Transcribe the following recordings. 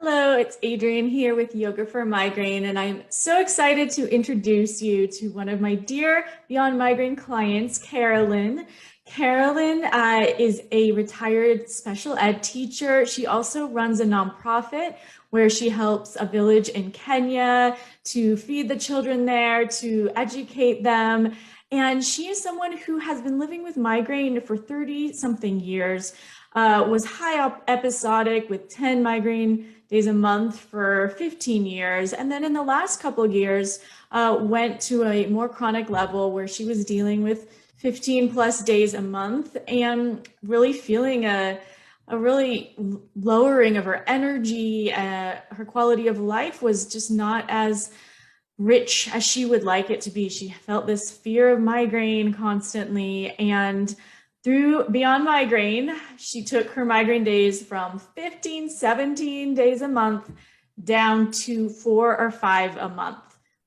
Hello, it's Adrienne here with Yoga for Migraine, and I'm so excited to introduce you to one of my dear Beyond Migraine clients, Carolyn. Carolyn is a retired special ed teacher. She also runs a nonprofit where she helps a village in Kenya to feed the children there, to educate them. And she is someone who has been living with migraine for 30 something years, was high episodic with 10 migraine days a month for 15 years. And then in the last couple of years, went to a more chronic level where she was dealing with 15 plus days a month and really feeling a really lowering of her energy. Her quality of life was just not as rich as she would like it to be. She felt this fear of migraine constantly. And through Beyond Migraine, she took her migraine days from 15, 17 days a month down to 4 or 5 a month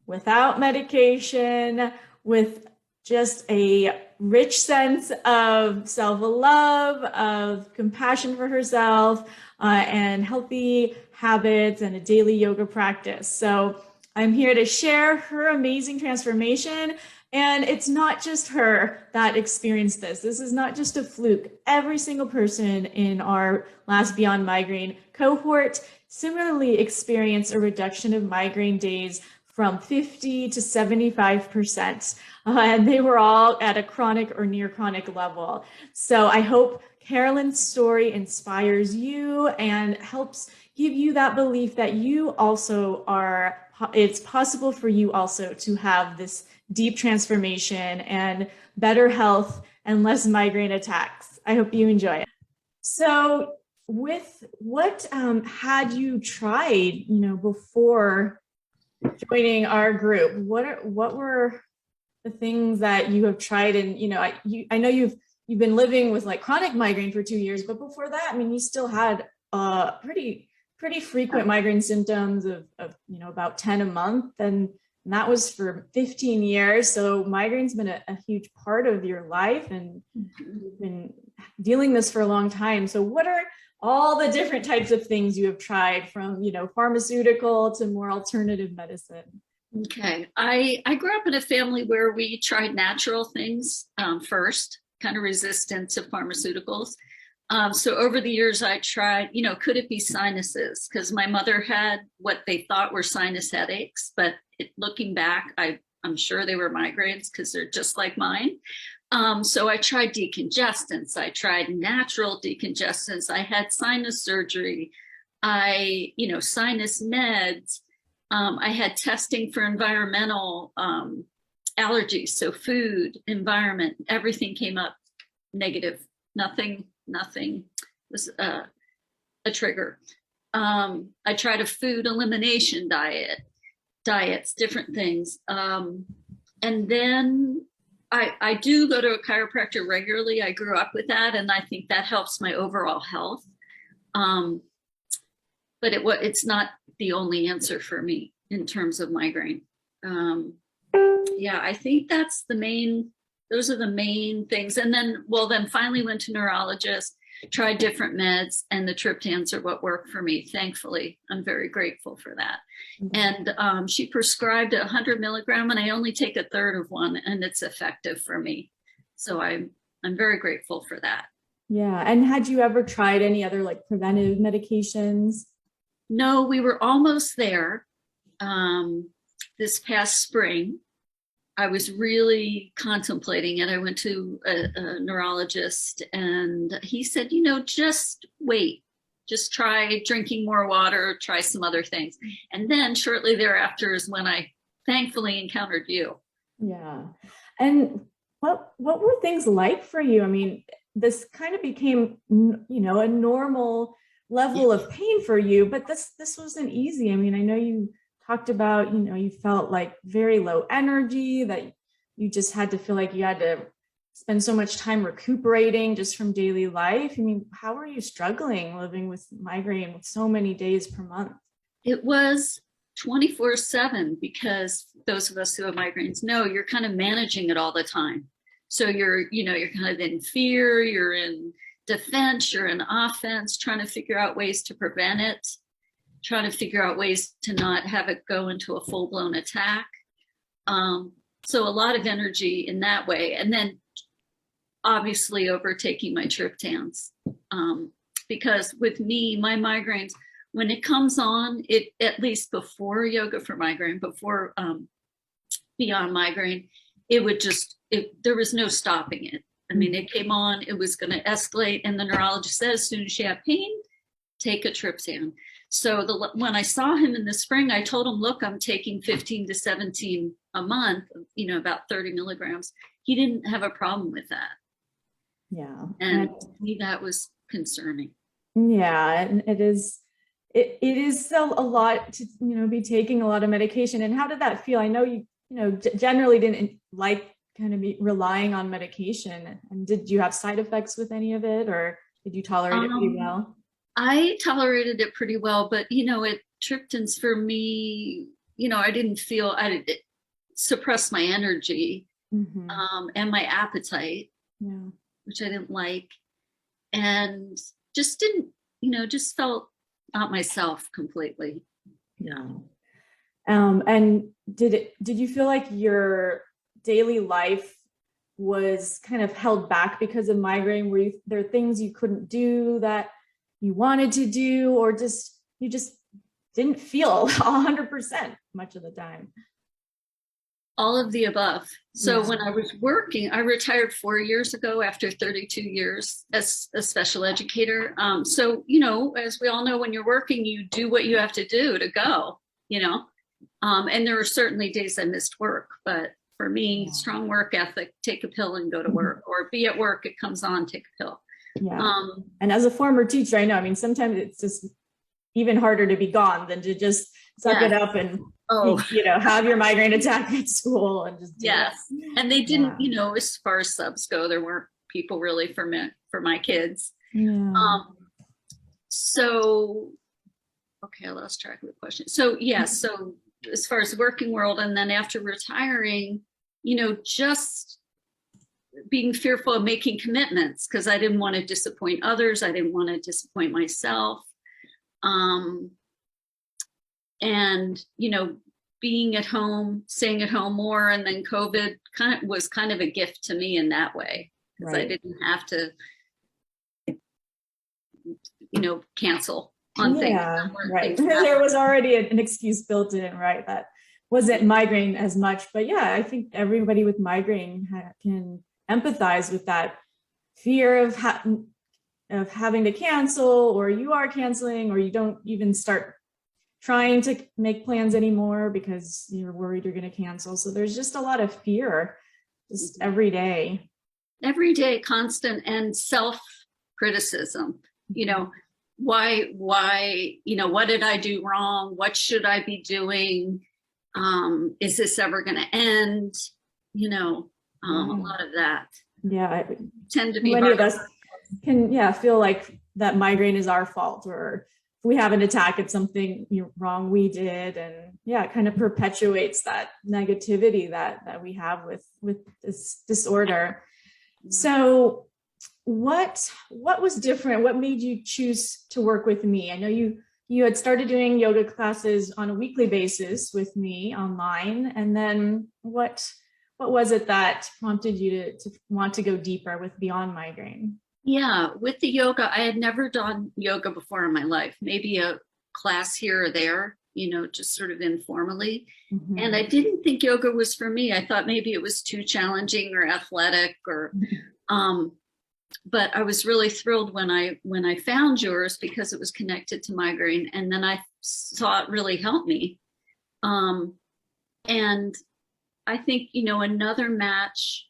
without medication, with just a rich sense of self-love, of compassion for herself, and healthy habits and a daily yoga practice. So I'm here to share her amazing transformation. And it's not just her that experienced this. This is not just a fluke. Every single person in our last Beyond Migraine cohort similarly experienced a reduction of migraine days from 50 to 75%. And they were all at a chronic or near chronic level. So I hope Carolyn's story inspires you and helps give you that belief that you also are, it's possible for you also to have this deep transformation and better health and less migraine attacks. I hope you enjoy it. So with what had you tried, before joining our group? What were the things that you have tried? And, I know you've been living with like chronic migraine for 2 years, but before that, I mean, you still had pretty frequent migraine symptoms of about 10 a month. And that was for 15 years. So migraine's been a huge part of your life, and you've been dealing this for a long time. So what are all the different types of things you have tried, from, pharmaceutical to more alternative medicine? Okay. I grew up in a family where we tried natural things first, kind of resistant to pharmaceuticals. So over the years, I tried, could it be sinuses? Because my mother had what they thought were sinus headaches, but looking back, I'm sure they were migraines because they're just like mine. So I tried decongestants. I tried natural decongestants. I had sinus surgery. Sinus meds. I had testing for environmental allergies. So food, environment, everything came up negative. Nothing was a trigger. I tried a food elimination diets, different things. And then I do go to a chiropractor regularly. I grew up with that, and I think that helps my overall health. But it's not the only answer for me in terms of migraine. I think those are the main things. And then finally went to neurologist, tried different meds, and the triptans are what worked for me. Thankfully, I'm very grateful for that. Mm-hmm. And she prescribed 100 milligram, and I only take a third of one, and it's effective for me. So I'm very grateful for that. Yeah. And had you ever tried any other like preventive medications? No, we were almost there. This past spring, I was really contemplating it. I went to a neurologist, and he said, just wait, just try drinking more water, try some other things. And then shortly thereafter is when I thankfully encountered you. Yeah. And what were things like for you? I mean, this kind of became, a normal level of pain for you, but this wasn't easy. I mean, I know you talked about, you felt like very low energy, that you just had to feel like you had to spend so much time recuperating just from daily life. I mean, how are you struggling living with migraine with so many days per month? It was 24/7, because those of us who have migraines know you're kind of managing it all the time. So you're kind of in fear, you're in defense, you're in offense, trying to figure out ways to prevent it, try to figure out ways to not have it go into a full-blown attack. So a lot of energy in that way. And then obviously overtaking my triptans. Because with me, my migraines, when it comes on, it at least before Yoga for Migraine, before Beyond Migraine, it would just, there was no stopping it. I mean, it came on, it was going to escalate. And the neurologist said, as soon as you have pain, take a triptan. So when I saw him in the spring, I told him, look, I'm taking 15 to 17 a month, about 30 milligrams. He didn't have a problem with that. Yeah. And to me, that was concerning. Yeah. And it is still a lot to, be taking a lot of medication. And how did that feel? I know you generally didn't like kind of be relying on medication. And did you have side effects with any of it, or did you tolerate it pretty well? I tolerated it pretty well, but triptans for me, it suppressed my energy, and my appetite, which I didn't like, and just didn't, just felt not myself completely. Yeah. And did you feel like your daily life was kind of held back because of migraine? Were there things you couldn't do that you wanted to do, or you just didn't feel 100% much of the time? All of the above. So when I was working, I retired 4 years ago after 32 years as a special educator. So, as we all know, when you're working, you do what you have to do to go, and there were certainly days I missed work, but for me, strong work ethic, take a pill and go to work, or be at work, it comes on, take a pill. Yeah. And as a former teacher, I know, sometimes it's just even harder to be gone than to just suck it up and, have your migraine attack at school and just do it. And they didn't, as far as subs go, there weren't people really for my kids. So, okay, I lost track of the question. So, so as far as the working world, and then after retiring, just being fearful of making commitments because I didn't want to disappoint others. I didn't want to disappoint myself. And, being at home, staying at home more. And then COVID was kind of a gift to me in that way, because I didn't have to, cancel on things. Right. There was already an excuse built in, right? That wasn't migraine as much, but I think everybody with migraine can empathize with that fear of having to cancel, or you are canceling, or you don't even start trying to make plans anymore because you're worried you're going to cancel. So there's just a lot of fear just every day, constant, and self-criticism, why, what did I do wrong? What should I be doing? Is this ever going to end? A lot of that. I tend to be many of us can feel like that migraine is our fault, or if we have an attack, it's something wrong we did, and it kind of perpetuates that negativity that we have with this disorder. So what was different? What made you choose to work with me? I know you had started doing yoga classes on a weekly basis with me online, and then what was it that prompted you to want to go deeper with Beyond Migraine? With the yoga, I had never done yoga before in my life, maybe a class here or there, just sort of informally. And I didn't think yoga was for me. I thought maybe it was too challenging or athletic, or, but I was really thrilled when I found yours, because it was connected to migraine. And then I saw it really help me. And I think, another match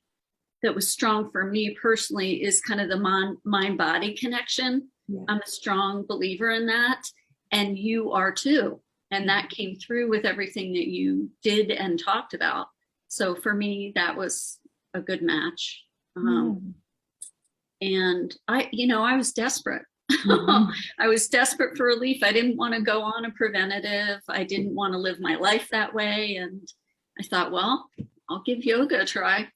that was strong for me personally is kind of the mind-body connection. I'm a strong believer in that. And you are too. And that came through with everything that you did and talked about. So for me, that was a good match. And I was desperate. I was desperate for relief. I didn't want to go on a preventative. I didn't want to live my life that way. And I thought, well, I'll give yoga a try.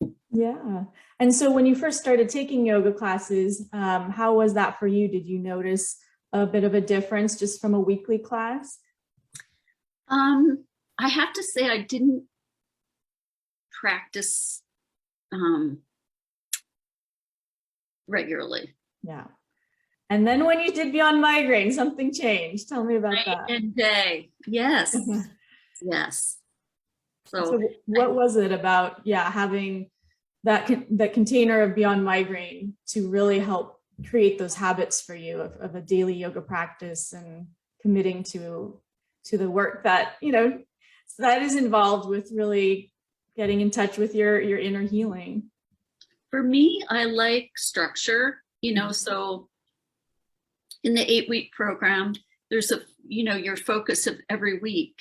And so when you first started taking yoga classes, how was that for you? Did you notice a bit of a difference just from a weekly class? I have to say I didn't practice regularly. Yeah. And then when you did Beyond Migraine, something changed. Tell me about Night that. and day. Yes. Yes. So what was it about, having that container of Beyond Migraine to really help create those habits for you of a daily yoga practice and committing to the work that, that is involved with really getting in touch with your inner healing? For me, I like structure, so in the 8-week program, there's your focus of every week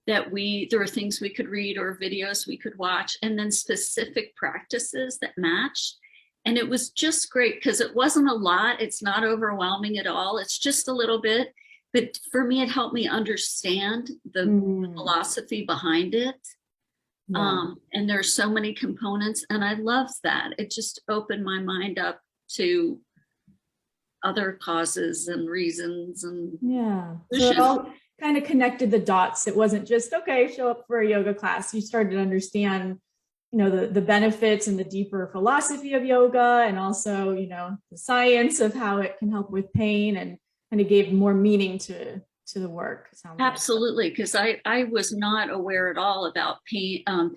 that there were things we could read or videos we could watch, and then specific practices that matched. And it was just great because it wasn't a lot. It's not overwhelming at all. It's just a little bit. But for me, it helped me understand the philosophy behind it. Yeah. And there's so many components, and I love that. It just opened my mind up to other causes and reasons. And so it all kind of connected the dots. It wasn't just, okay, show up for a yoga class. You started to understand, the benefits and the deeper philosophy of yoga, and also, the science of how it can help with pain, and kind of gave more meaning to the work. Absolutely, because I was not aware at all about pain. I'm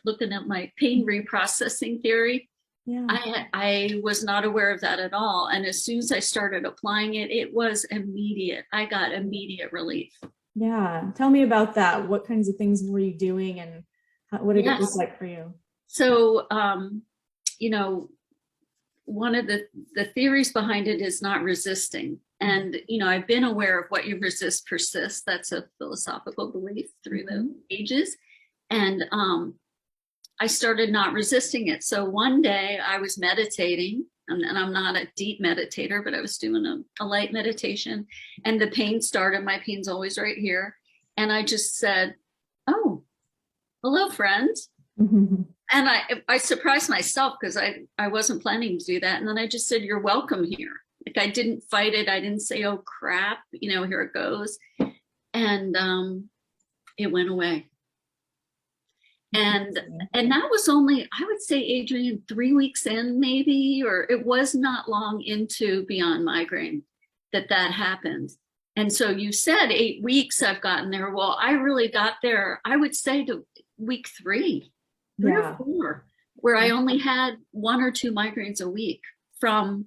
looking at my pain reprocessing theory. Yeah. I was not aware of that at all. And as soon as I started applying it, it was immediate. I got immediate relief. Yeah. Tell me about that. What kinds of things were you doing, and what did it look like for you? So, one of the theories behind it is not resisting. And, I've been aware of what you resist persists. That's a philosophical belief through the ages. And I started not resisting it. So one day I was meditating, and I'm not a deep meditator, but I was doing a light meditation, and the pain started. My pain's always right here. And I just said, "Oh, hello, friend." And I surprised myself because I wasn't planning to do that. And then I just said, "You're welcome here." Like, I didn't fight it. I didn't say, "Oh crap, here it goes." And it went away. And that was only, I would say, Adrienne, 3 weeks in, maybe, or it was not long into Beyond Migraine that happened. And so you said 8 weeks I've gotten there. Well, I really got there, I would say, to week 3 or 4, where I only had 1 or 2 migraines a week from,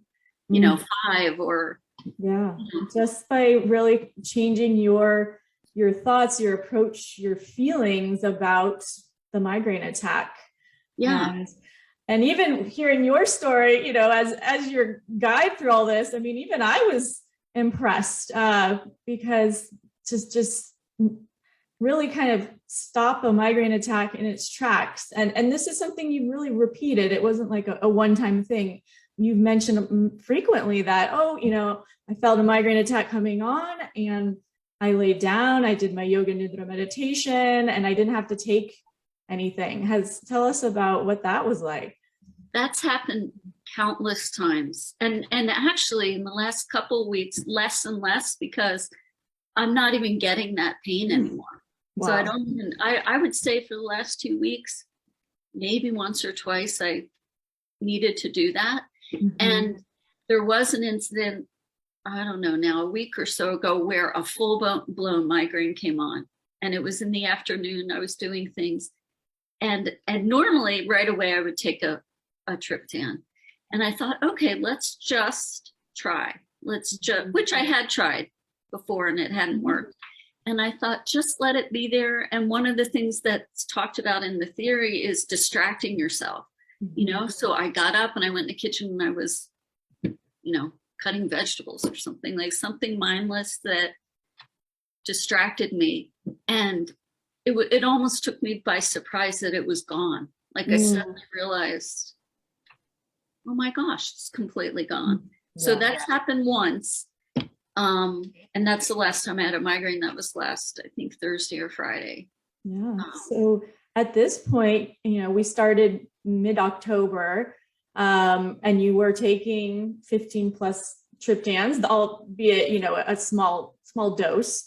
5 or. Yeah, just by really changing your thoughts, your approach, your feelings about the migraine attack. And even hearing your story, as your guide through all this, I mean, even I was impressed because just really kind of stop a migraine attack in its tracks. And this is something you really repeated. It wasn't like a one-time thing. You've mentioned frequently that, I felt a migraine attack coming on, and I laid down, I did my yoga nidra meditation, and I didn't have to take anything. Tell us about what that was like. That's happened countless times. And actually in the last couple of weeks, less and less, because I'm not even getting that pain anymore. Wow. So I would say for the last 2 weeks, maybe once or twice I needed to do that. And there was an incident, I don't know now, a week or so ago, where a full-blown migraine came on. And it was in the afternoon. I was doing things. And normally right away I would take a triptan. And I thought, okay, let's just try. Which I had tried before and it hadn't worked. And I thought, just let it be there. And one of the things that's talked about in the theory is distracting yourself, So I got up and I went in the kitchen and I was, cutting vegetables or something, like something mindless that distracted me. And it almost took me by surprise that it was gone. Like I suddenly realized, oh my gosh, it's completely gone. Yeah. So that's happened once. And that's the last time I had a migraine. That was last, I think, Thursday or Friday. Yeah. So at this point, we started mid-October, and you were taking 15 plus triptans, albeit, a small dose.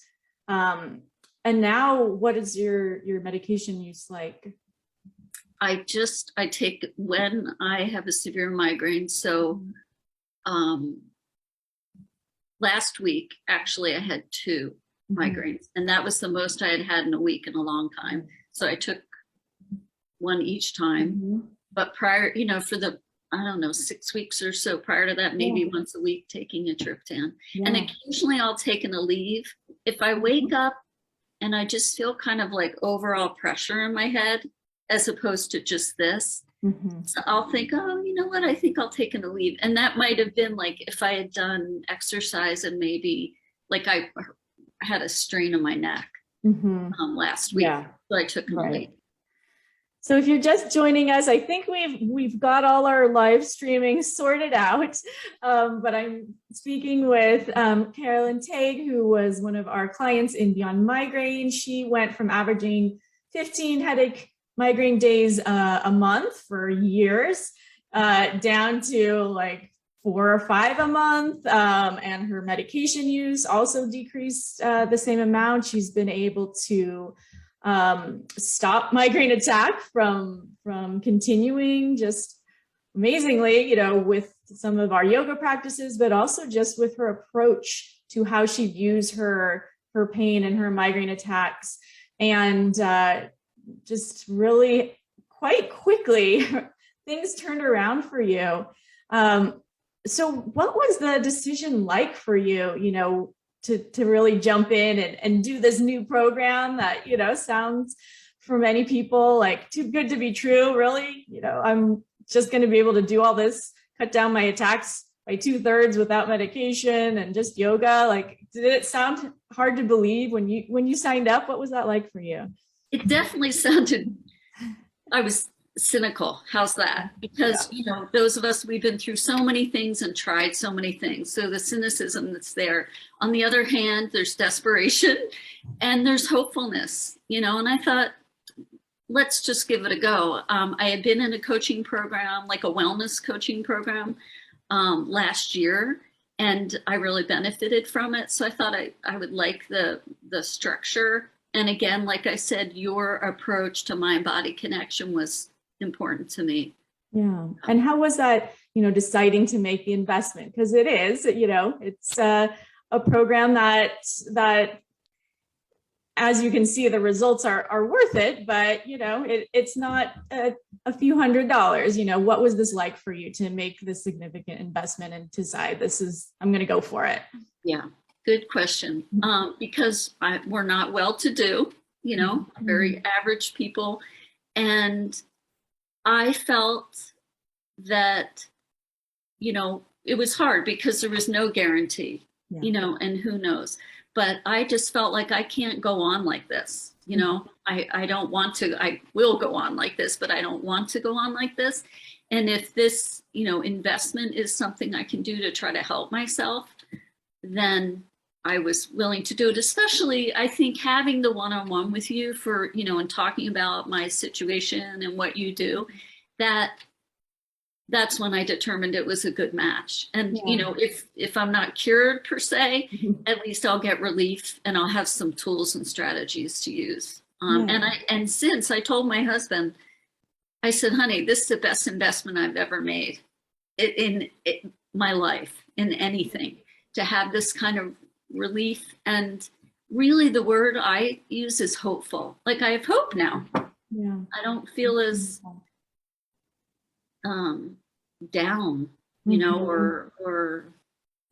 And now what is your medication use like? I take when I have a severe migraine. So last week, actually, I had 2 migraines, and that was the most I had had in a week in a long time. So I took one each time. But prior, for the, I don't know, 6 weeks or so prior to that, maybe once a week taking a triptan. And occasionally I'll take an Aleve. If I wake up and I just feel kind of like overall pressure in my head, as opposed to just this, so I'll think, oh, you know what, I think I'll take an Aleve. And that might have been like if I had done exercise and maybe like I had a strain in my neck last week. So I took an Aleve. So if you're just joining us, I think we've got all our live streaming sorted out, but I'm speaking with Carolyn Tague, who was one of our clients in Beyond Migraine. She went from averaging 15 headache migraine days a month for years down to like 4 or 5 a month, and her medication use also decreased the same amount. She's been able to stop migraine attack from continuing, just amazingly, with some of our yoga practices, but also just with her approach to how she views her pain and her migraine attacks. And just really quite quickly, things turned around for you. So what was the decision like for you, to really jump in and do this new program that, sounds for many people like too good to be true, really? I'm just going to be able to do all this, cut down my attacks by 2/3 without medication and just yoga. Like, did it sound hard to believe when you signed up? What was that like for you? It definitely sounded, I was cynical. How's that? Because, those of us, we've been through so many things and tried so many things. So the cynicism that's there. On the other hand, there's desperation and there's hopefulness, and I thought, let's just give it a go. I had been in a coaching program, like a wellness coaching program last year, and I really benefited from it. So I thought I would like the structure. And again, like I said, your approach to mind-body connection was important to me. Yeah. And how was that, deciding to make the investment? Because it is, it's a program that, as you can see, the results are worth it, but, it's not a few $100s. What was this like for you to make this significant investment and decide I'm going to go for it? Yeah. Good question. Because we're not well-to-do, very average people. And I felt that, it was hard because there was no guarantee, and who knows. But I just felt like I can't go on like this. I don't want to, I will go on like this, but I don't want to go on like this. And if this, investment is something I can do to try to help myself, then I was willing to do it, especially I think having the one-on-one with you for, and talking about my situation and what you do, that's when I determined it was a good match. And, if I'm not cured per se, at least I'll get relief and I'll have some tools and strategies to use. And since I told my husband, I said, honey, this is the best investment I've ever made in my life, in anything, to have this kind of relief. And really the word I use is hopeful. Like I have hope now. Yeah. I don't feel as down, or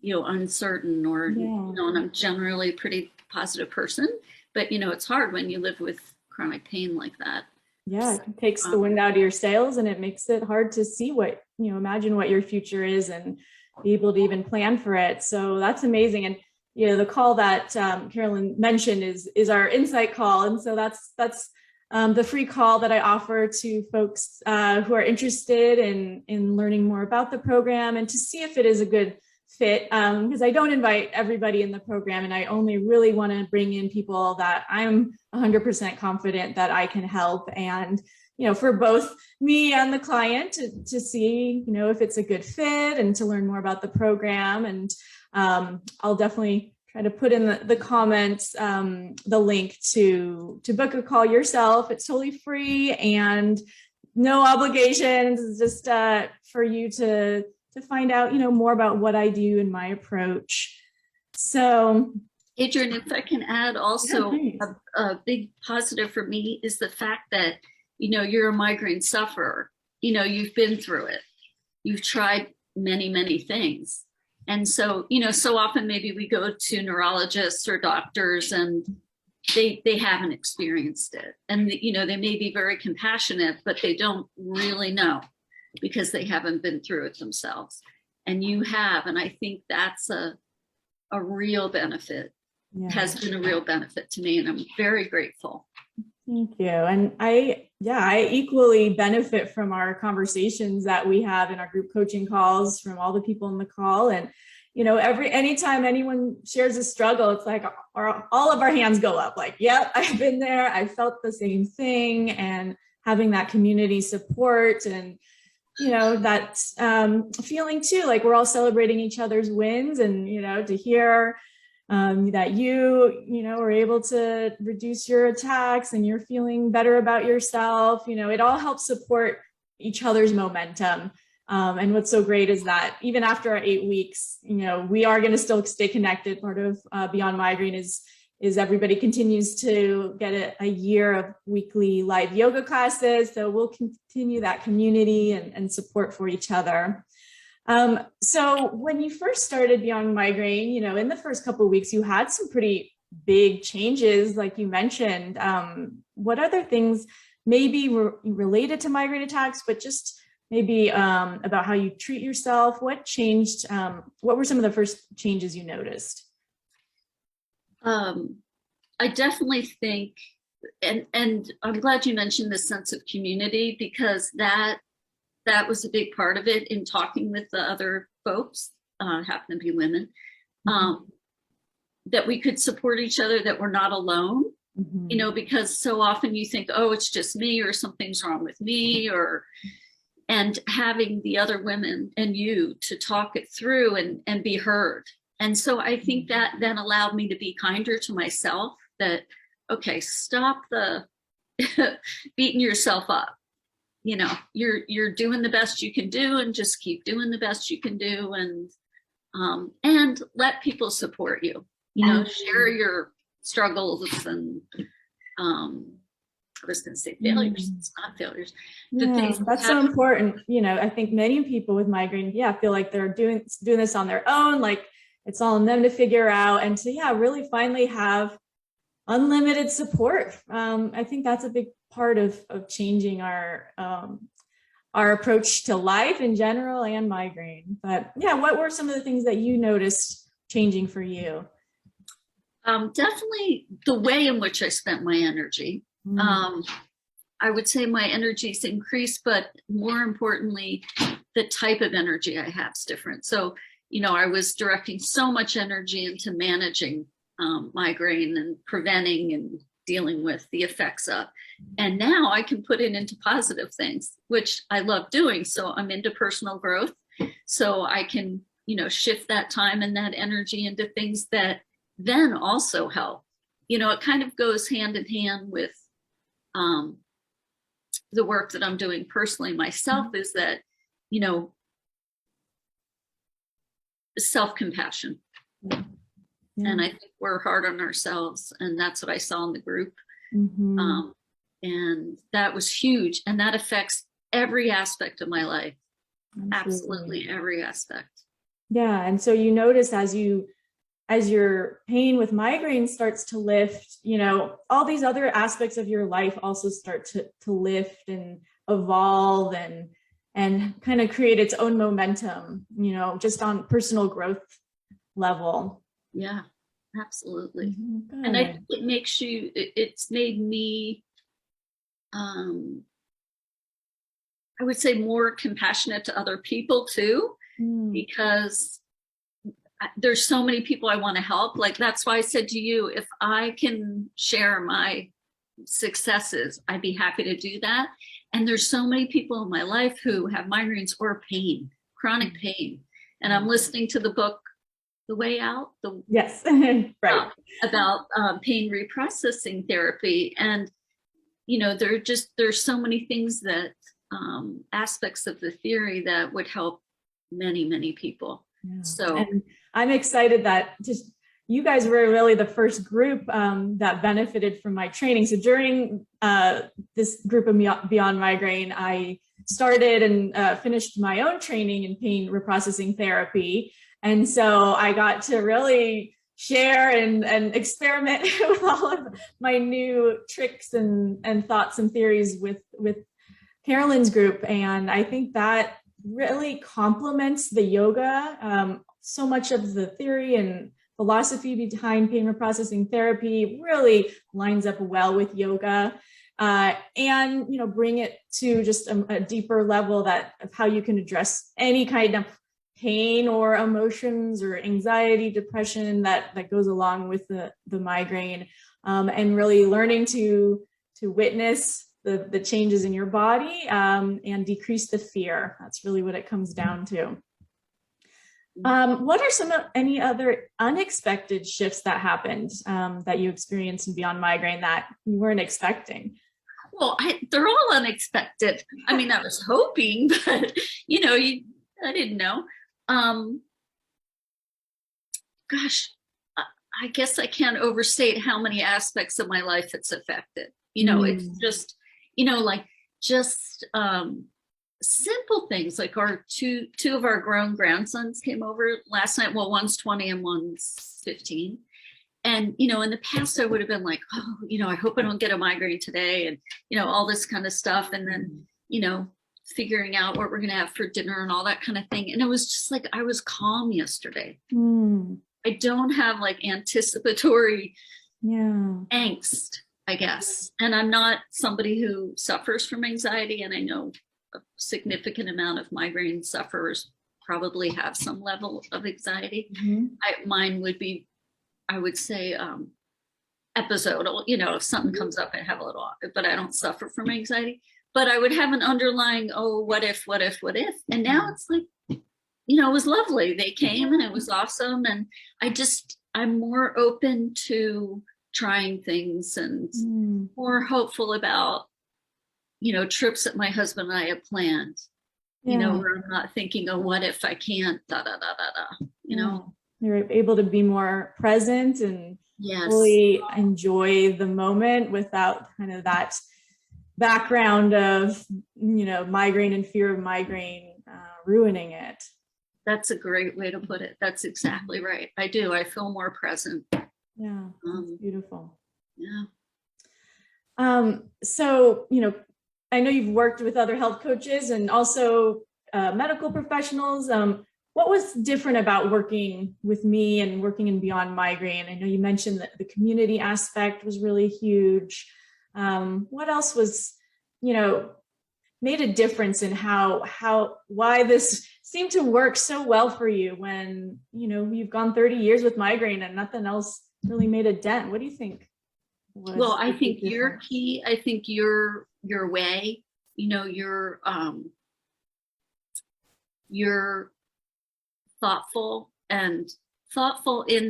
uncertain, or and I'm generally a pretty positive person, but it's hard when you live with chronic pain like that. Yeah, it takes the wind out of your sails, and it makes it hard to see what, imagine what your future is and be able to even plan for it. So that's amazing. And the call that Carolyn mentioned is our insight call. And so that's the free call that I offer to folks who are interested in learning more about the program and to see if it is a good fit. Because I don't invite everybody in the program, and I only really want to bring in people that I'm 100% confident that I can help. And for both me and the client to see, if it's a good fit and to learn more about the program. And I'll definitely try to put in the comments the link to book a call yourself. It's totally free and no obligations. It's just for you to find out, more about what I do and my approach. So, Adrienne, if I can add also, yeah, a big positive for me is the fact that, you're a migraine sufferer. You've been through it. You've tried many, many things. And so, so often maybe we go to neurologists or doctors and they haven't experienced it. And, they may be very compassionate, but they don't really know because they haven't been through it themselves. And you have, and I think that's a real benefit, has been a real benefit to me. And I'm very grateful. Thank you. And I equally benefit from our conversations that we have in our group coaching calls from all the people in the call. And, anytime anyone shares a struggle, it's like all of our hands go up like, yep, I've been there. I felt the same thing. And having that community support and, that feeling too, like we're all celebrating each other's wins and, to hear that you were able to reduce your attacks and you're feeling better about yourself. It all helps support each other's momentum. And what's so great is that even after our 8 weeks, we are going to still stay connected. Part of Beyond Migraine is everybody continues to get a year of weekly live yoga classes. So we'll continue that community and support for each other. So when you first started Beyond Migraine, in the first couple of weeks, you had some pretty big changes, like you mentioned. What other things maybe were related to migraine attacks, but just maybe about how you treat yourself? What changed? What were some of the first changes you noticed? I definitely think, and I'm glad you mentioned the sense of community, because that was a big part of it in talking with the other folks, happen to be women, that we could support each other, that we're not alone, because so often you think, oh, it's just me or something's wrong with me, and having the other women and you to talk it through and be heard. And so I think that then allowed me to be kinder to myself, that, okay, stop the beating yourself up. You're doing the best you can do, and just keep doing the best you can do, and let people support you. Share your struggles and I was going to say failures. It's not failures. That's so important. I think many people with migraine, feel like they're doing this on their own, like it's all on them to figure out, and to really finally have unlimited support. I think that's a big part of changing our approach to life in general and migraine. But what were some of the things that you noticed changing for you? Definitely the way in which I spent my energy. I would say my energy's increased, but more importantly, the type of energy I have is different. So, I was directing so much energy into managing migraine and preventing and dealing with the effects of. And now I can put it into positive things, which I love doing. So I'm into personal growth. So I can, shift that time and that energy into things that then also help. It kind of goes hand in hand with the work that I'm doing personally myself, is that, self-compassion. And I think we're hard on ourselves, and that's what I saw in the group. And that was huge, and that affects every aspect of my life. Absolutely every aspect. And so you notice as your pain with migraine starts to lift, all these other aspects of your life also start to lift and evolve and kind of create its own momentum, just on personal growth level. Yeah, absolutely. And I think it makes you, it's made me, I would say, more compassionate to other people too, because there's so many people I want to help. Like, that's why I said to you, if I can share my successes, I'd be happy to do that. And there's so many people in my life who have migraines or pain, chronic pain. And I'm listening to the book, The Way Out, yes, right. About pain reprocessing therapy. And, you know, there's so many things that aspects of the theory that would help many, many people. Yeah. So and I'm excited that just you guys were really the first group that benefited from my training. So during this group of Beyond Migraine, I started and finished my own training in pain reprocessing therapy. And so I got to really share and experiment with all of my new tricks and thoughts and theories with Carolyn's group. And I think that really complements the yoga. So much of the theory and philosophy behind pain reprocessing therapy really lines up well with yoga. And, you know, bring it to just a deeper level of how you can address any kind of pain or emotions or anxiety, depression that goes along with the migraine, and really learning to witness the changes in your body and decrease the fear. That's really what it comes down to. What are any other unexpected shifts that happened that you experienced in Beyond Migraine that you weren't expecting? Well, they're all unexpected. I mean, I was hoping, but you know, I didn't know. Gosh, I guess I can't overstate how many aspects of my life it's affected. You know, it's just, you know, like just simple things like our two of our grown grandsons came over last night. Well, one's 20 and one's 15. And, you know, in the past, I would have been like, oh, you know, I hope I don't get a migraine today and, you know, all this kind of stuff. And then, you know, figuring out what we're going to have for dinner and all that kind of thing. And it was just like, I was calm yesterday. I don't have like anticipatory angst, I guess. And I'm not somebody who suffers from anxiety. And I know a significant amount of migraine sufferers probably have some level of anxiety. Mine would be, I would say, episodal. You know, if something comes up, I have a little, but I don't suffer from anxiety. But I would have an underlying, oh, what if? And now it's like, you know, it was lovely. They came and it was awesome. And I'm more open to trying things and more hopeful about, you know, trips that my husband and I have planned, you know, where I'm not thinking, oh, what if I can't, you know. You're able to be more present and fully enjoy the moment without kind of that background of, you know, migraine and fear of migraine ruining it. That's a great way to put it. That's exactly right. I do. I feel more present. Yeah, that's beautiful. Yeah. So, you know, I know you've worked with other health coaches and also medical professionals. What was different about working with me and working in Beyond Migraine? I know you mentioned that the community aspect was really huge. What else was, you know, made a difference in why this seemed to work so well for you when, you know, you've gone 30 years with migraine and nothing else really made a dent? What do you think? Well, I think your key, I think your way, you know, you're thoughtful in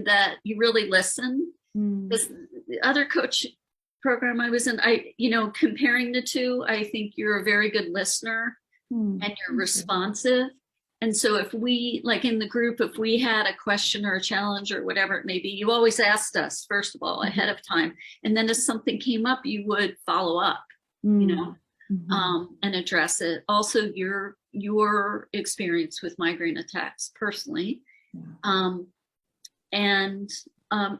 that you really listen. This, the other coach program I was in, you know, comparing the two, I think you're a very good listener and you're responsive. And so if we, like in the group, if we had a question or a challenge or whatever it may be, you always asked us, first of all, ahead of time. And then if something came up, you would follow up, you know, and address it. Also, your experience with migraine attacks personally. And,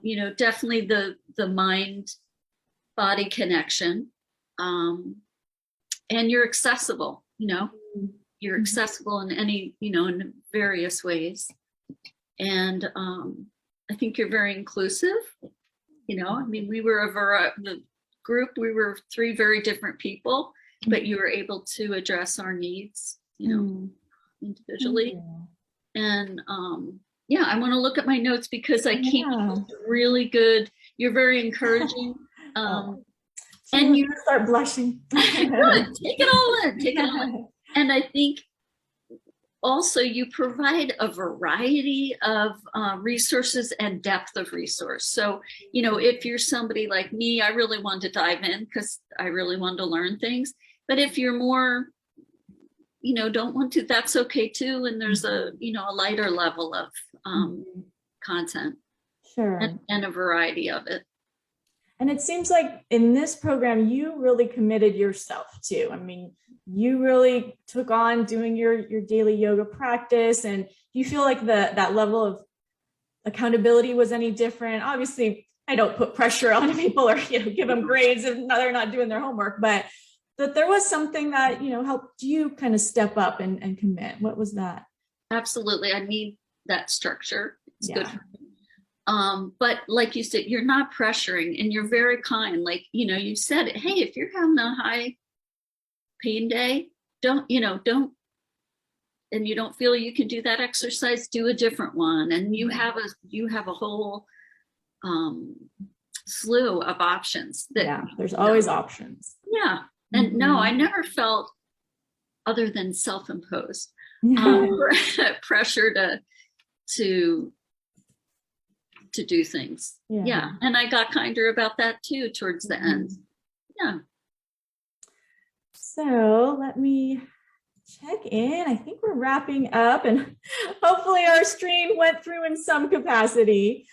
you know, definitely the mind-body connection. And you're accessible, you know. You're accessible in any, you know, in various ways. And I think you're very inclusive. You know, I mean, we were the group, we were 3 very different people, but you were able to address our needs, you know, individually. And yeah, I want to look at my notes because I keep really good. You're very encouraging. And you start blushing. Good. Take it all in. And I think also you provide a variety of resources and depth of resource. So, if you're somebody like me, I really want to dive in because I really want to learn things. But if you're more, don't want to, that's okay too. And there's a lighter level of content. Sure. And a variety of it. And it seems like in this program, you really committed yourself too. I mean, you really took on doing your daily yoga practice. And do you feel like that level of accountability was any different? Obviously, I don't put pressure on people or give them grades if they're not doing their homework, but that there was something that helped you kind of step up and commit. What was that? Absolutely. I need that structure. It's good for me. But like you said, you're not pressuring and you're very kind. Like, you said, hey, if you're having a high pain day, don't, and you don't feel you can do that exercise, do a different one. And you have a whole slew of options that there's always options. Yeah. And no, I never felt, other than self-imposed, pressure to do things. Yeah. And I got kinder about that too towards the end. Yeah. So let me check in. I think we're wrapping up and hopefully our stream went through in some capacity.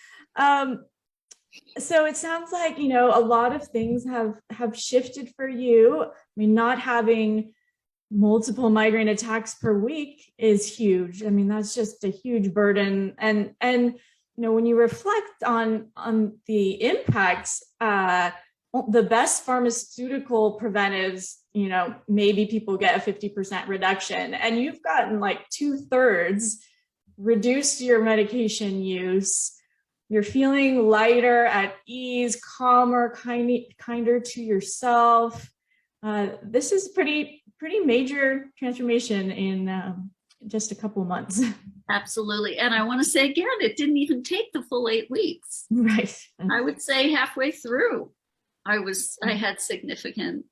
So it sounds like, a lot of things have shifted for you. I mean, not having multiple migraine attacks per week is huge. I mean, that's just a huge burden. And when you reflect on the impacts, the best pharmaceutical preventives, maybe people get a 50% reduction, and you've gotten like 2/3 reduced your medication use. You're feeling lighter, at ease, calmer, kinder to yourself. This is pretty major transformation in just a couple months. Absolutely. And I want to say again, it didn't even take the full 8 weeks. Right. I would say halfway through, I had significant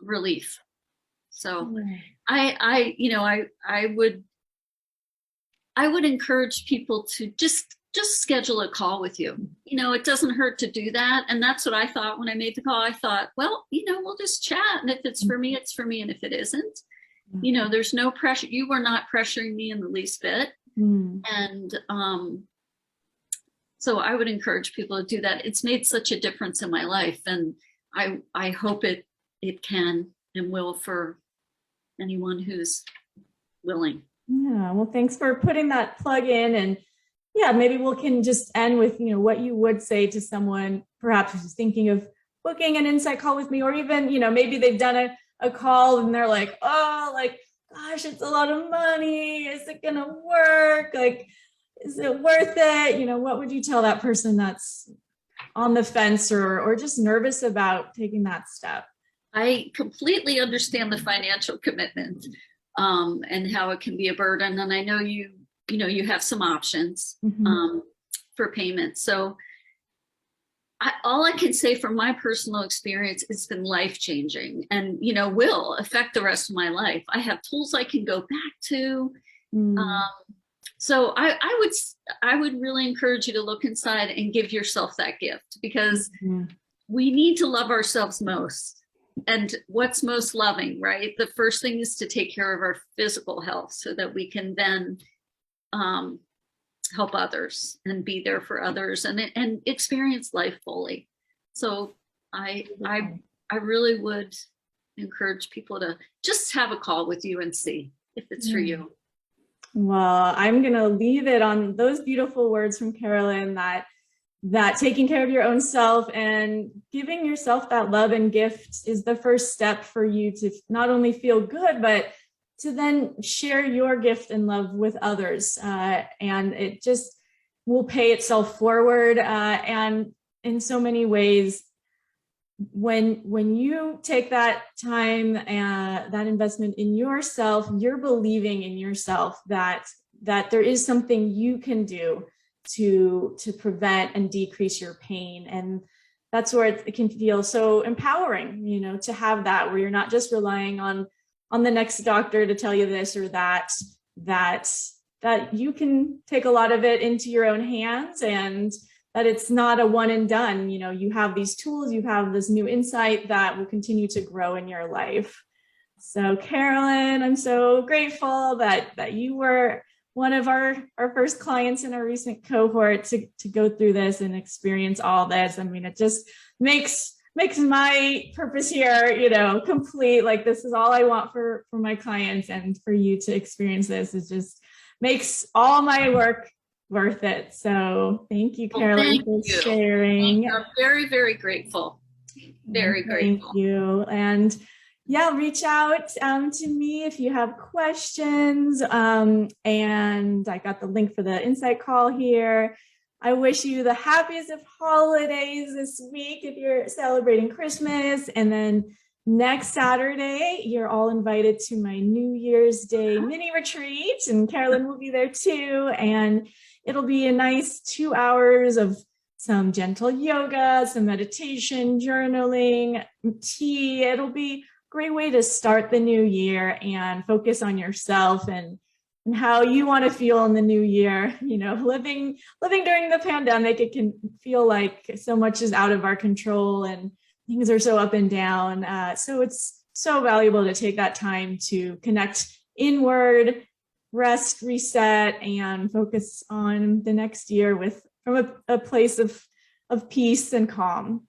relief. So I would encourage people to just schedule a call with you. It doesn't hurt to do that. And that's what I thought when I made the call. I thought, well, we'll just chat. And if it's for me, it's for me. And if it isn't, there's no pressure. You were not pressuring me in the least bit. And so I would encourage people to do that. It's made such a difference in my life. And I hope it can and will for anyone who's willing. Yeah, well, thanks for putting that plug in. And maybe we can just end with, what you would say to someone perhaps who's thinking of booking an insight call with me, or even, maybe they've done a call and they're like, oh, like, gosh, it's a lot of money. Is it going to work? Like, is it worth it? What would you tell that person that's on the fence or just nervous about taking that step? I completely understand the financial commitment and how it can be a burden. And I know you have some options for payment. So all I can say from my personal experience, it's been life-changing and, will affect the rest of my life. I have tools I can go back to. So I would really encourage you to look inside and give yourself that gift, because we need to love ourselves most. And what's most loving, right? The first thing is to take care of our physical health so that we can then help others and be there for others and experience life fully. So I really would encourage people to just have a call with you and see if it's for you. Well, I'm going to leave it on those beautiful words from Carolyn, that taking care of your own self and giving yourself that love and gift is the first step for you to not only feel good, but to then share your gift and love with others. And it just will pay itself forward. And in so many ways, when you take that time and that investment in yourself, you're believing in yourself that there is something you can do to prevent and decrease your pain. And that's where it can feel so empowering, to have that, where you're not just relying on on the next doctor to tell you this or that, that you can take a lot of it into your own hands, and that it's not a one and done. You know, you have these tools, you have this new insight that will continue to grow in your life. So Carolyn, I'm so grateful that you were one of our first clients in our recent cohort to go through this and experience all this. I mean, it just makes my purpose here, you know, complete. Like, this is all I want for my clients, and for you to experience this, it just makes all my work worth it. So thank you, Carolyn, for sharing. I'm very, very grateful. Very grateful. Thank you. And yeah, reach out to me if you have questions. And I got the link for the insight call here. I wish you the happiest of holidays this week if you're celebrating Christmas. And then next Saturday, you're all invited to my New Year's Day mini retreat, and Carolyn will be there too. And it'll be a nice 2 hours of some gentle yoga, some meditation, journaling, tea. It'll be great way to start the new year and focus on yourself and how you want to feel in the new year. You know, living during the pandemic, it can feel like so much is out of our control and things are so up and down. So it's so valuable to take that time to connect inward, rest, reset, and focus on the next year from a place of peace and calm.